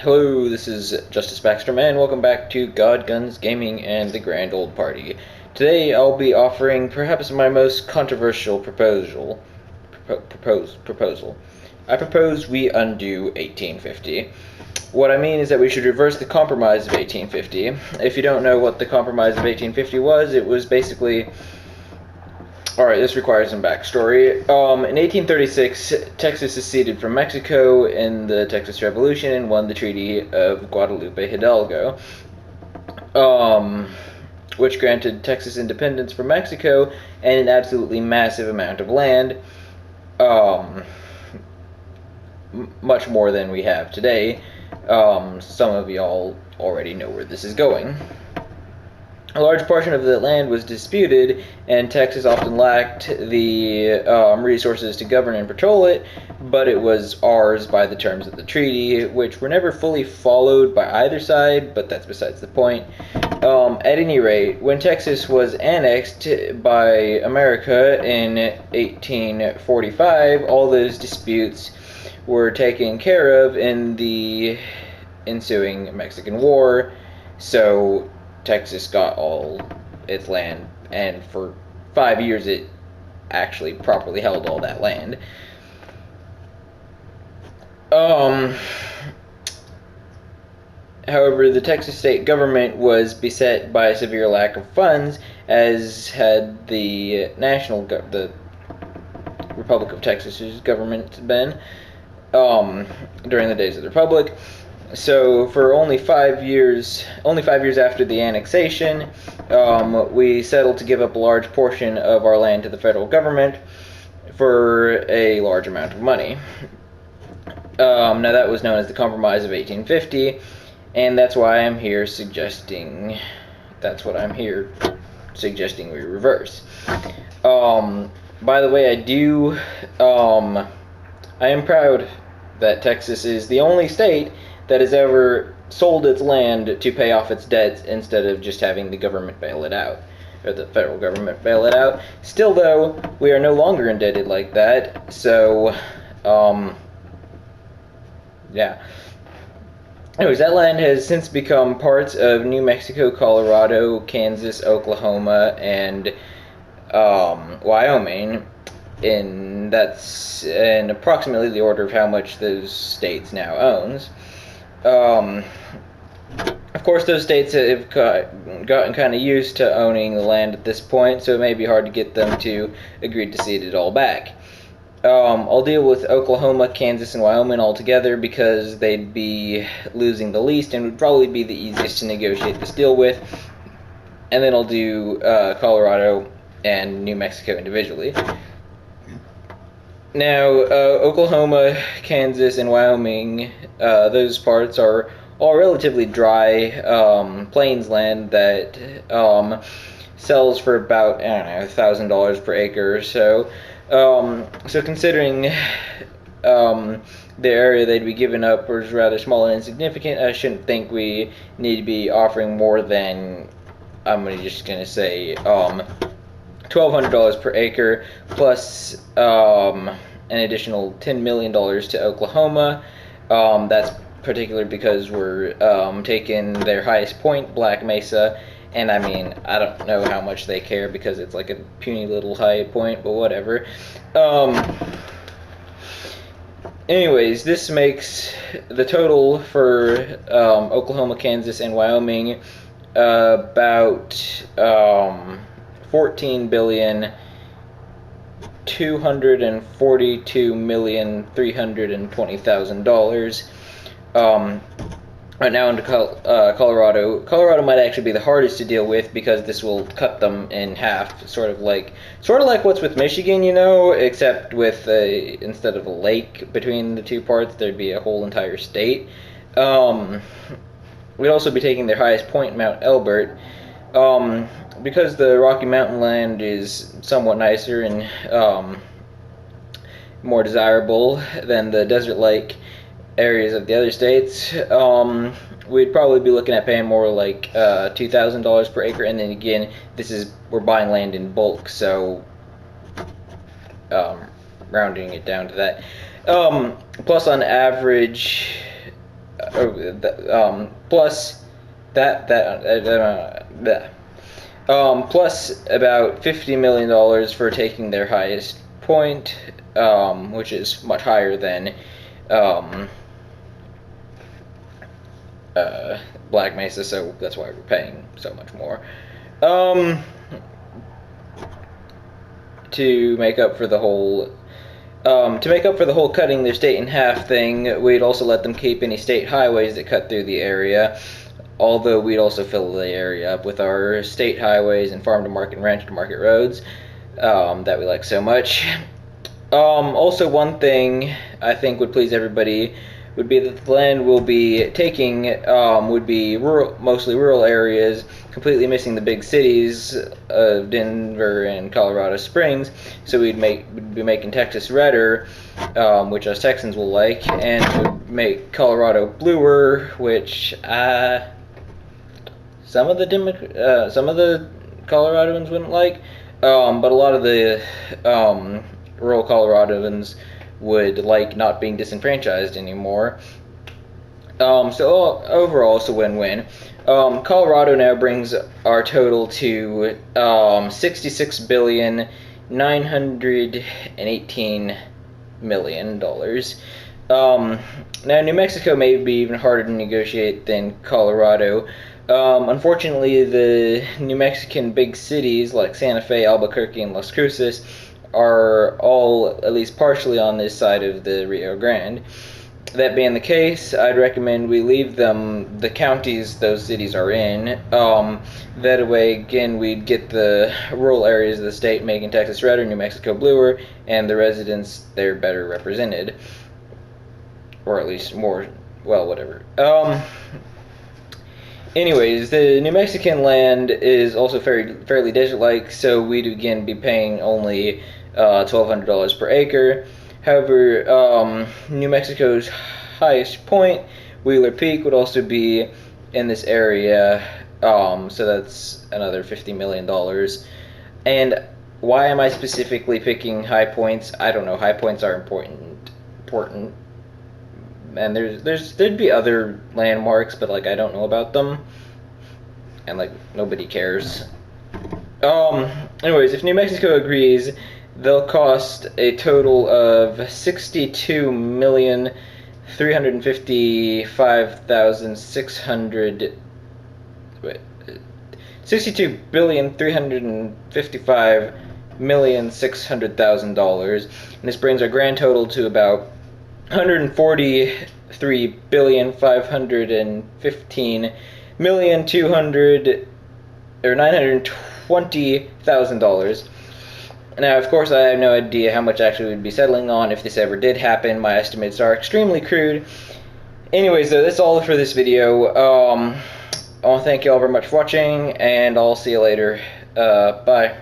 Hello, this is Justice Baxter, and welcome back to God, Guns, Gaming, and the Grand Old Party. Today I'll be offering perhaps my most controversial proposal. I propose we undo 1850. What I mean is that we should reverse the Compromise of 1850. If you don't know what the Compromise of 1850 was, it was basically... Alright, this requires some backstory. In 1836, Texas seceded from Mexico in the Texas Revolution and won the Treaty of Guadalupe Hidalgo, which granted Texas independence from Mexico and an absolutely massive amount of land, much more than we have today. Some of y'all already know where this is going. A large portion of the land was disputed, and Texas often lacked the resources to govern and patrol it, but it was ours by the terms of the treaty, which were never fully followed by either side, but that's besides the point. At any rate, when Texas was annexed by America in 1845, all those disputes were taken care of in the ensuing Mexican War, so Texas got all its land, and for 5 years it actually properly held all that land. However, the Texas state government was beset by a severe lack of funds, as had the the Republic of Texas's government been during the days of the Republic. So for only 5 years after the annexation, we settled to give up a large portion of our land to the federal government for a large amount of money. Now that was known as the Compromise of 1850, and that's why I'm here suggesting we reverse. By the way, I am proud that Texas is the only state that has ever sold its land to pay off its debts instead of just having the government bail it out, or the federal government bail it out. Still, though, we are no longer indebted like that, so, yeah. Anyways, that land has since become parts of New Mexico, Colorado, Kansas, Oklahoma, and Wyoming, and that's in approximately the order of how much those states now owns. Of course, those states have gotten kind of used to owning the land at this point, so it may be hard to get them to agree to cede it all back. I'll deal with Oklahoma, Kansas, and Wyoming all together because they'd be losing the least and would probably be the easiest to negotiate this deal with. And then I'll do Colorado and New Mexico individually. Now, Oklahoma, Kansas, and Wyoming, those parts are all relatively dry plains land that sells for about, $1,000 per acre or so. So considering the area they'd be giving up was rather small and insignificant, I shouldn't think we need to be offering more than, I'm just going to say, $1,200 per acre, plus an additional $10 million to Oklahoma. That's particular because we're taking their highest point, Black Mesa, and I mean, I don't know how much they care because it's like a puny little high point, but whatever. Anyways, this makes the total for Oklahoma, Kansas, and Wyoming about $14,242,320,000. Right now into Colorado. Colorado might actually be the hardest to deal with because this will cut them in half, sort of like what's with Michigan, except with instead of a lake between the two parts, there'd be a whole entire state. We'd also be taking their highest point, Mount Elbert. Because the Rocky Mountain land is somewhat nicer and more desirable than the desert-like areas of the other states, we'd probably be looking at paying more like $2,000 per acre, and then again, we're buying land in bulk, so rounding it down to that. Plus, on average, plus plus about $50 million for taking their highest point, which is much higher than Black Mesa, so that's why we're paying so much more. To make up for the whole cutting their state in half thing, we'd also let them keep any state highways that cut through the area, although we'd also fill the area up with our state highways and farm-to-market and ranch-to-market roads that we like so much. Also, one thing I think would please everybody would be that the land we'll be taking would be mostly rural areas, completely missing the big cities of Denver and Colorado Springs. So we'd be making Texas redder, which us Texans will like, and would make Colorado bluer, which some of the Coloradoans wouldn't like, but a lot of the rural Coloradoans would like not being disenfranchised anymore. So overall, it's a win-win. Colorado now brings our total to $66,918,000,000. Now, New Mexico may be even harder to negotiate than Colorado. Unfortunately, the New Mexican big cities like Santa Fe, Albuquerque, and Las Cruces are all at least partially on this side of the Rio Grande. That being the case, I'd recommend we leave them the counties those cities are in. That way, again, we'd get the rural areas of the state making Texas redder, New Mexico bluer, and the residents there better represented. Or at least more, well, whatever. Anyways, the New Mexican land is also fairly desert-like, so we'd again be paying only $1,200 per acre. However, New Mexico's highest point, Wheeler Peak, would also be in this area, so that's another $50 million. And why am I specifically picking high points? I don't know. High points are important. And there'd be other landmarks, but like I don't know about them, and like nobody cares. Anyways, if New Mexico agrees, they'll cost a total of $62,355,600,000, and this brings our grand total to about $143,515,920,000. Now, of course, I have no idea how much actually we'd be settling on if this ever did happen. My estimates are extremely crude. Anyways, though, that's all for this video. I want to thank you all very much for watching, and I'll see you later. Bye.